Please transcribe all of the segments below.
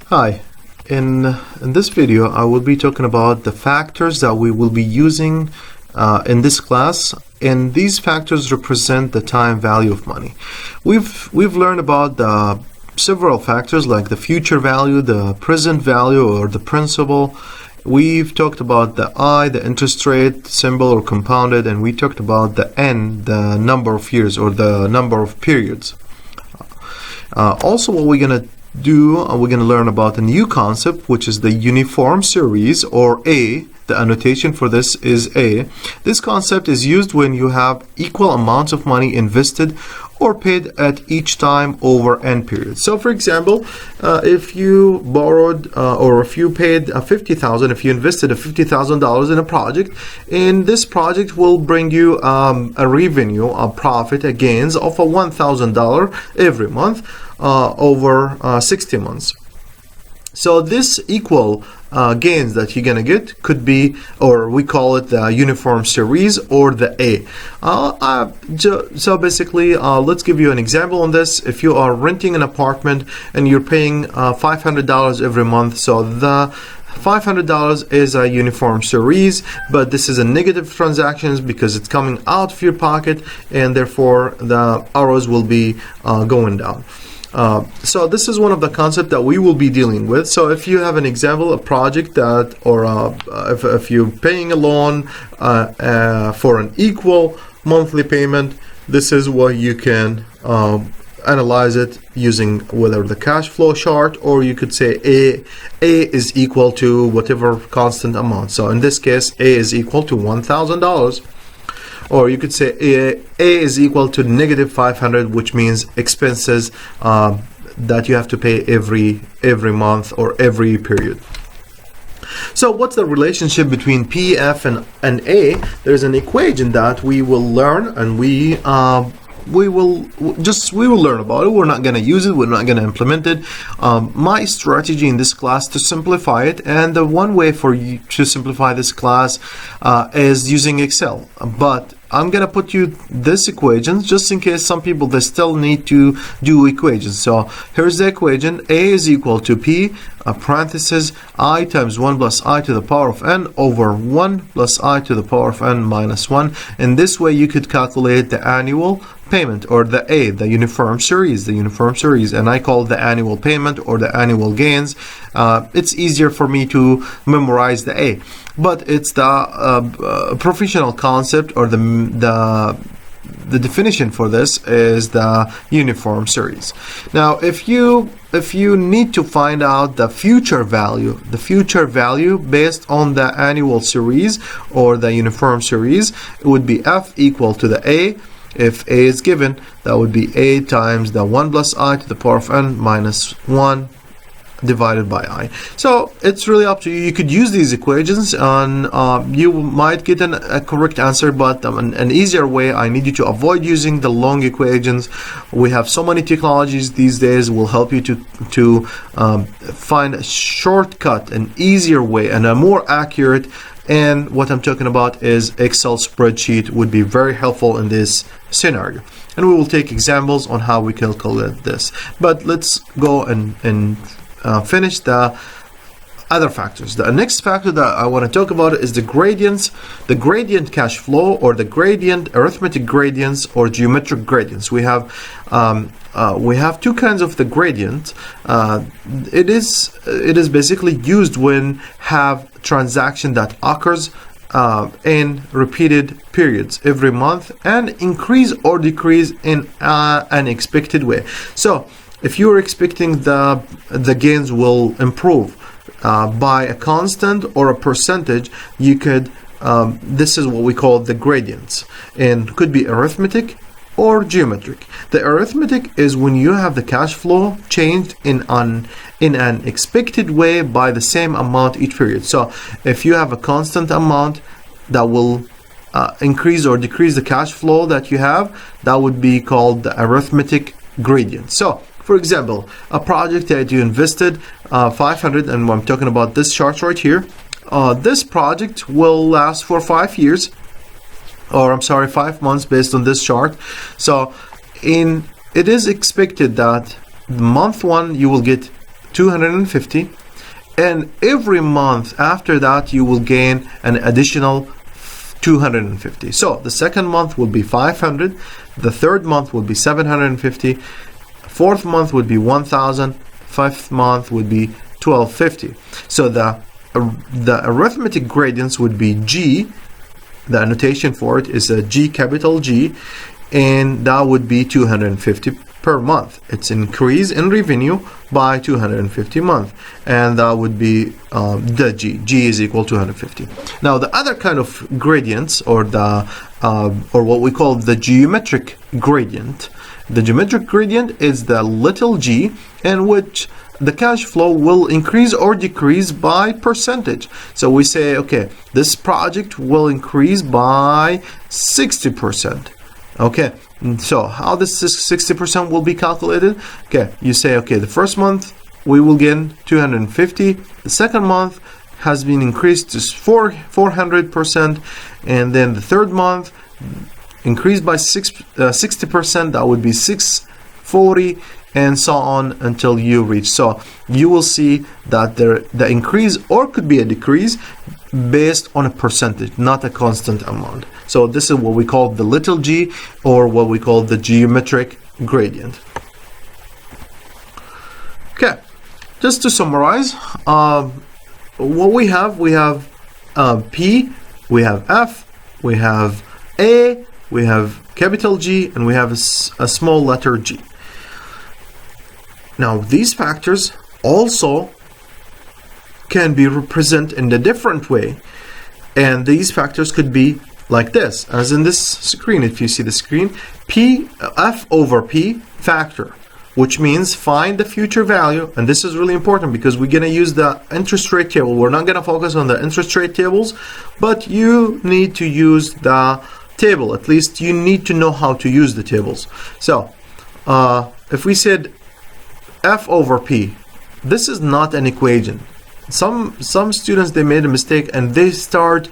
Hi, in this video I will be talking about the factors that we will be using in this class, and these factors represent the time value of money. We've learned about the several factors like the future value, the present value, or the principal. We've talked about the I, the interest rate, symbol or compounded, and we talked about the N, the number of years or the number of periods. Also, what we're going to we're going to learn about a new concept, which is the uniform series, or A. The annotation for this is A. This concept is used when you have equal amounts of money invested or paid at each time over n periods. So for example, if you borrowed or if you paid $50,000, if you invested $50,000 in a project, and this project will bring you a revenue, a profit, a gains of $1,000 every month over 60 months. So this equal gains that you're gonna get could be, or we call it the uniform series or the A. So basically, let's give you an example on this. If you are renting an apartment and you're paying $500 every month, so the $500 is a uniform series, but this is a negative transactions because it's coming out of your pocket, and therefore the arrows will be going down. So this is one of the concepts that we will be dealing with. So if you have an example, a project that, or if you're paying a loan for an equal monthly payment, this is what you can analyze it using whether the cash flow chart, or you could say A is equal to whatever constant amount. So in this case, A is equal to $1,000. Or you could say A is equal to negative 500, which means expenses that you have to pay every month or every period. So what's the relationship between P, F, and A? There's an equation that we will learn, and we will learn about it. We're not going to use it. We're not going to implement it. My strategy in this class to simplify it, and the one way for you to simplify this class is using Excel. But I'm going to put you this equation just in case some people, they still need to do equations. So here's the equation. A is equal to P, parenthesis, I times 1 plus I to the power of N over 1 plus I to the power of N minus 1. And this way you could calculate the annual payment, or the A, the uniform series, and I call it the annual payment or the annual gains. It's easier for me to memorize the A, but it's the professional concept, or the definition for this is the uniform series. Now, if you need to find out the future value based on the annual series or the uniform series, it would be F equal to the A. If A is given, that would be A times the 1 plus I to the power of N minus 1 divided by I. So it's really up to you. You could use these equations and you might get a correct answer, but an easier way, I need you to avoid using the long equations. We have so many technologies these days will help you to find a shortcut, an easier way, and a more accurate. And what I'm talking about is Excel spreadsheet would be very helpful in this scenario. And we will take examples on how we calculate this. But let's go and finish the other factors. The next factor that I want to talk about is the gradients, the gradient cash flow, or the gradient, arithmetic gradients, or geometric gradients. We have two kinds of the gradient. It is basically used when have transaction that occurs in repeated periods every month and increase or decrease in an expected way. So if you're expecting the gains will improve by a constant or a percentage, you could this is what we call the gradients, and could be arithmetic or geometric. The arithmetic is when you have the cash flow changed in an expected way by the same amount each period. So if you have a constant amount that will increase or decrease the cash flow that you have, that would be called the arithmetic gradient. So for example, a project that you invested 500, and I'm talking about this chart right here. This project will last for 5 years, or I'm sorry, 5 months based on this chart. So it is expected that month 1 you will get 250, and every month after that you will gain an additional 250. So the second month will be 500, the third month will be 750, fourth month would be 1000, fifth month would be 1250. So the arithmetic gradients would be G. The notation for it is a G, capital G, and that would be 250 per month. It's increase in revenue by 250 month, and that would be the G is equal to 250. Now the other kind of gradients, or what we call the geometric gradient. The geometric gradient is the little g, in which the cash flow will increase or decrease by percentage. So we say, okay, this project will increase by 60%. Okay, so how this 60% will be calculated? Okay, you say, okay, the first month we will gain 250. The second month has been increased to 400%, and then the third month increased by 60%. That would be 640, and so on until you reach. So you will see that the increase or could be a decrease based on a percentage, not a constant amount. So this is what we call the little g, or what we call the geometric gradient. Okay, just to summarize, what we have P, we have F, we have A, we have capital G, and we have a small letter g. Now these factors also can be represented in a different way, and these factors could be like this, as in this screen. If you see the screen, F over P factor, which means find the future value. And this is really important because we're going to use the interest rate table. We're not going to focus on the interest rate tables, but you need to use the table. At least you need to know how to use the tables. So if we said F over P, this is not an equation. Some students, they made a mistake and they start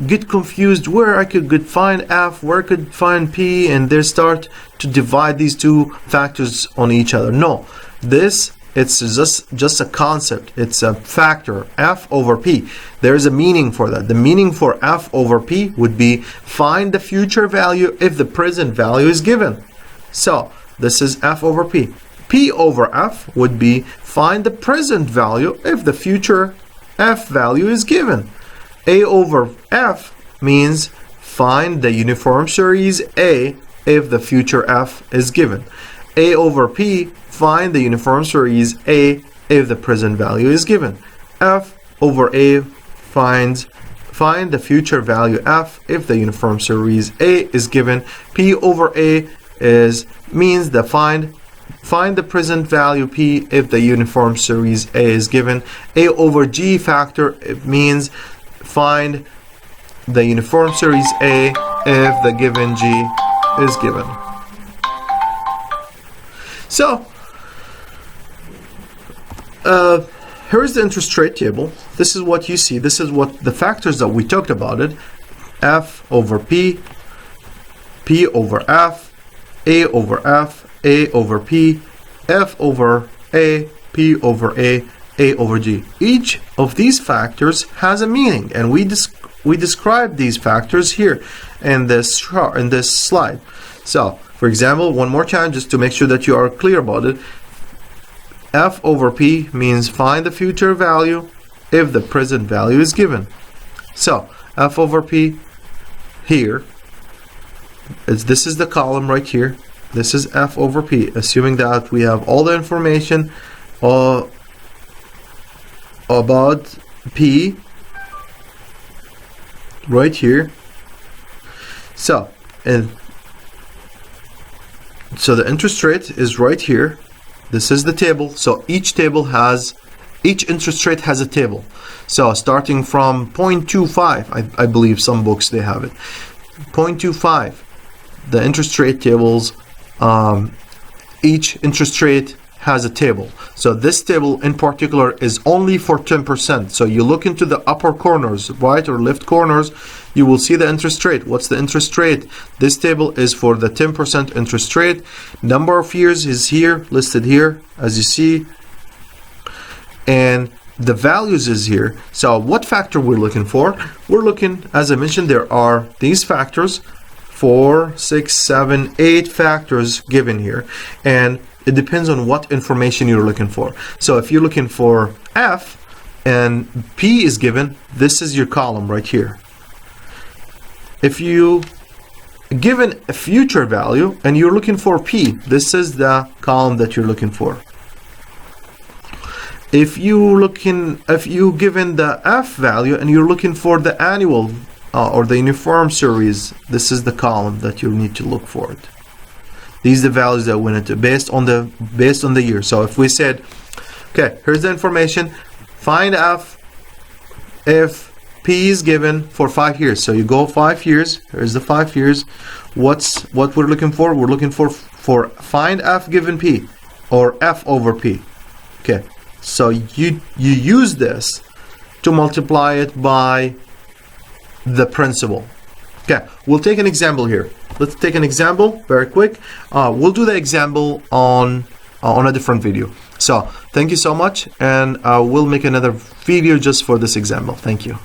get confused where I could find F, where I could find P, and they start to divide these two factors on each other. No, it's just a concept. It's a factor, F over P. There's a meaning for that. The meaning for F over P would be find the future value if the present value is given. So this is F over P. P over F would be find the present value if the future F value is given. A over F means find the uniform series A if the future F is given. A over P, find the uniform series A if the present value is given. F over A, find the future value F if the uniform series A is given. P over A means the find the present value P if the uniform series A is given. A over G factor, it means find the uniform series A if the given G is given. So here's the interest rate table. This is what you see. This is what the factors that we talked about it. F over P, P over F, A over F, A over P, F over A, P over A over G. Each of these factors has a meaning, and we describe these factors here in this slide. So, for example, one more time, just to make sure that you are clear about it. F over P means find the future value if the present value is given. So, F over P here, this is the column right here. This is F over P, assuming that we have all the information about P right here. So the interest rate is right here. This is the table. So each interest rate has a table. So starting from 0.25, I believe some books they have it. 0.25, the interest rate tables, each interest rate has a table. So this table in particular is only for 10%. So you look into the upper corners, right or left corners, you will see the interest rate. What's the interest rate? This table is for the 10% interest rate. Number of years is here, listed here. As you see, and the values is here. So what factor we're looking for? We're looking, as I mentioned, there are these factors, 4, 6, 7, 8 factors given here, and it depends on what information you're looking for. So if you're looking for F and P is given, this is your column right here. If you given a future value and you're looking for P, this is the column that you're looking for. If you given the F value and you're looking for the annual or the uniform series, this is the column that you need to look for it. These are the values that went into based on the year. So if we said, okay, here's the information, find F if P is given for 5 years. So you go 5 years. Here's the 5 years. What we're looking for? We're looking for find F given P, or F over P. Okay. So you use this to multiply it by the principal. Okay, we'll take an example here. Let's take an example very quick. We'll do the example on a different video. So thank you so much, and we'll make another video just for this example. Thank you.